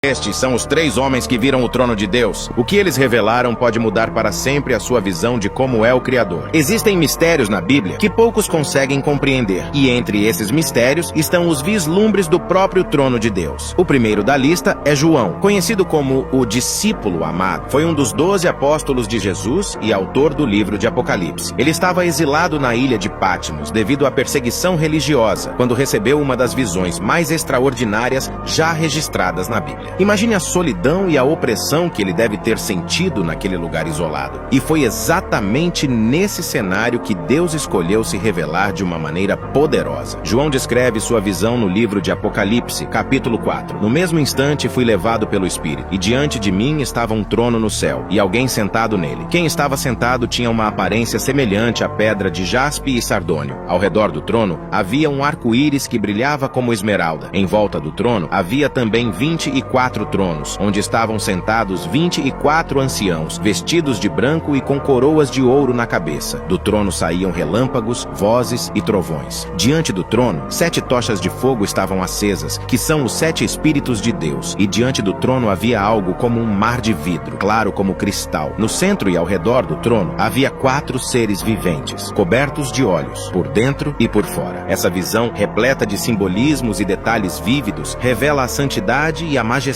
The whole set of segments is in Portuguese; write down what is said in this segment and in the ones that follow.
Estes são os 3 homens que viram o trono de Deus. O que eles revelaram pode mudar para sempre a sua visão de como é o Criador. Existem mistérios na Bíblia que poucos conseguem compreender, e entre esses mistérios estão os vislumbres do próprio trono de Deus. O primeiro da lista é João, conhecido como o discípulo amado. Foi um dos 12 apóstolos de Jesus e autor do livro de Apocalipse. Ele estava exilado na ilha de Patmos devido à perseguição religiosa, quando recebeu uma das visões mais extraordinárias já registradas na Bíblia. Imagine a solidão e a opressão que ele deve ter sentido naquele lugar isolado. E foi exatamente nesse cenário que Deus escolheu se revelar de uma maneira poderosa. João descreve sua visão no livro de Apocalipse, capítulo 4. No mesmo instante fui levado pelo Espírito, e diante de mim estava um trono no céu, e alguém sentado nele. Quem estava sentado tinha uma aparência semelhante à pedra de jaspe e sardônio. Ao redor do trono havia um arco-íris que brilhava como esmeralda. Em volta do trono havia também 24 tronos, onde estavam sentados 24 anciãos, vestidos de branco e com coroas de ouro na cabeça. Do trono saíam relâmpagos, vozes e trovões. Diante do trono, 7 tochas de fogo estavam acesas, que são os 7 Espíritos de Deus, e diante do trono havia algo como um mar de vidro, claro como cristal. No centro e ao redor do trono havia 4 seres viventes, cobertos de olhos, por dentro e por fora. Essa visão, repleta de simbolismos e detalhes vívidos, revela a santidade e a majestade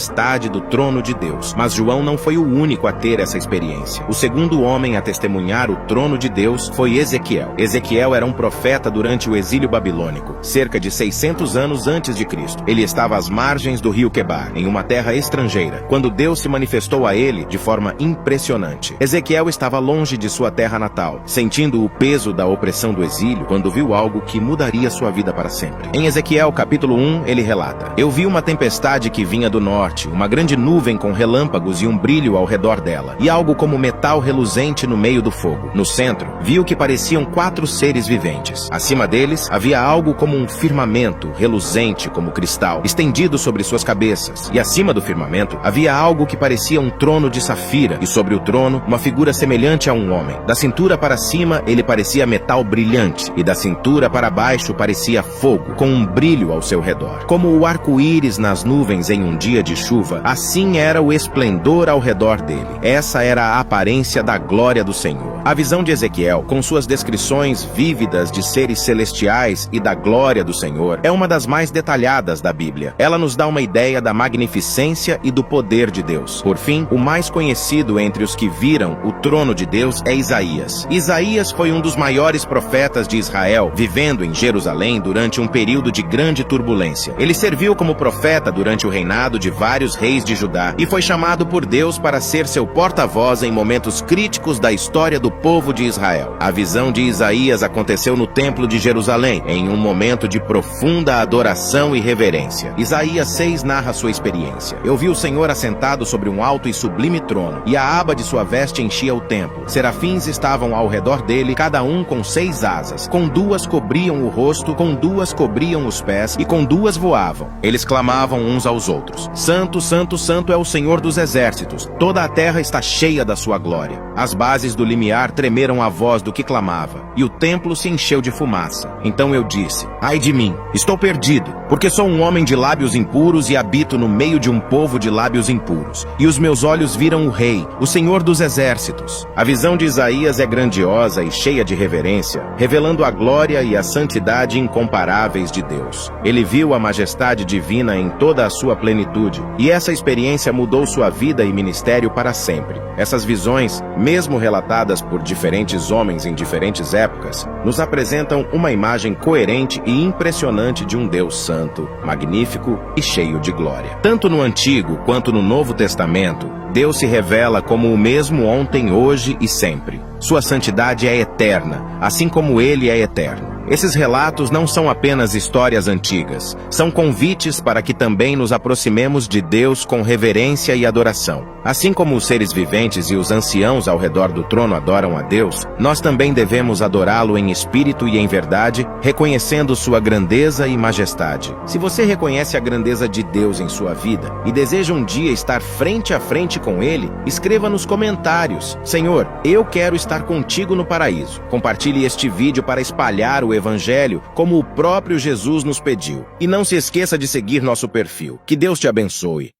do trono de Deus. Mas João não foi o único a ter essa experiência. O segundo homem a testemunhar o trono de Deus foi Ezequiel. Ezequiel era um profeta durante o exílio babilônico, cerca de 600 anos antes de Cristo. Ele estava às margens do rio Quebar, em uma terra estrangeira, quando Deus se manifestou a ele de forma impressionante. Ezequiel estava longe de sua terra natal, sentindo o peso da opressão do exílio, quando viu algo que mudaria sua vida para sempre. Em Ezequiel capítulo 1, ele relata: Eu vi uma tempestade que vinha do norte, uma grande nuvem com relâmpagos e um brilho ao redor dela, e algo como metal reluzente no meio do fogo. No centro, vi o que pareciam 4 seres viventes. Acima deles, havia algo como um firmamento reluzente como cristal, estendido sobre suas cabeças. E acima do firmamento, havia algo que parecia um trono de safira, e sobre o trono, uma figura semelhante a um homem. Da cintura para cima, ele parecia metal brilhante, e da cintura para baixo parecia fogo, com um brilho ao seu redor. Como o arco-íris nas nuvens em um dia de chuva, assim era o esplendor ao redor dele. Essa era a aparência da glória do Senhor. A visão de Ezequiel, com suas descrições vívidas de seres celestiais e da glória do Senhor, é uma das mais detalhadas da Bíblia. Ela nos dá uma ideia da magnificência e do poder de Deus. Por fim, o mais conhecido entre os que viram o trono de Deus é Isaías. Isaías foi um dos maiores profetas de Israel, vivendo em Jerusalém durante um período de grande turbulência. Ele serviu como profeta durante o reinado de vários reis de Judá e foi chamado por Deus para ser seu porta-voz em momentos críticos da história do povo de Israel. A visão de Isaías aconteceu no Templo de Jerusalém, em um momento de profunda adoração e reverência. Isaías 6 narra sua experiência. Eu vi o Senhor assentado sobre um alto e sublime trono, e a aba de sua veste enchia o templo. Serafins estavam ao redor dele, cada um com 6 asas. Com 2 cobriam o rosto, com 2 cobriam os pés, e com 2 voavam. Eles clamavam uns aos outros: Santo, Santo, Santo é o Senhor dos exércitos. Toda a terra está cheia da sua glória. As bases do limiar tremeram à voz do que clamava, e o templo se encheu de fumaça. Então eu disse: Ai de mim, estou perdido, porque sou um homem de lábios impuros e habito no meio de um povo de lábios impuros. E os meus olhos viram o Rei, o Senhor dos exércitos. A visão de Isaías é grandiosa e cheia de reverência, revelando a glória e a santidade incomparáveis de Deus. Ele viu a majestade divina em toda a sua plenitude, e essa experiência mudou sua vida e ministério para sempre. Essas visões, mesmo relatadas por diferentes homens em diferentes épocas, nos apresentam uma imagem coerente e impressionante de um Deus santo, magnífico e cheio de glória. Tanto no Antigo quanto no Novo Testamento, Deus se revela como o mesmo ontem, hoje e sempre. Sua santidade é eterna, assim como Ele é eterno. Esses relatos não são apenas histórias antigas, são convites para que também nos aproximemos de Deus com reverência e adoração. Assim como os seres viventes e os anciãos ao redor do trono adoram a Deus, nós também devemos adorá-lo em espírito e em verdade, reconhecendo sua grandeza e majestade. Se você reconhece a grandeza de Deus em sua vida e deseja um dia estar frente a frente com Ele, escreva nos comentários: Senhor, eu quero estar contigo no paraíso. Compartilhe este vídeo para espalhar o Evangelho, como o próprio Jesus nos pediu. E não se esqueça de seguir nosso perfil. Que Deus te abençoe.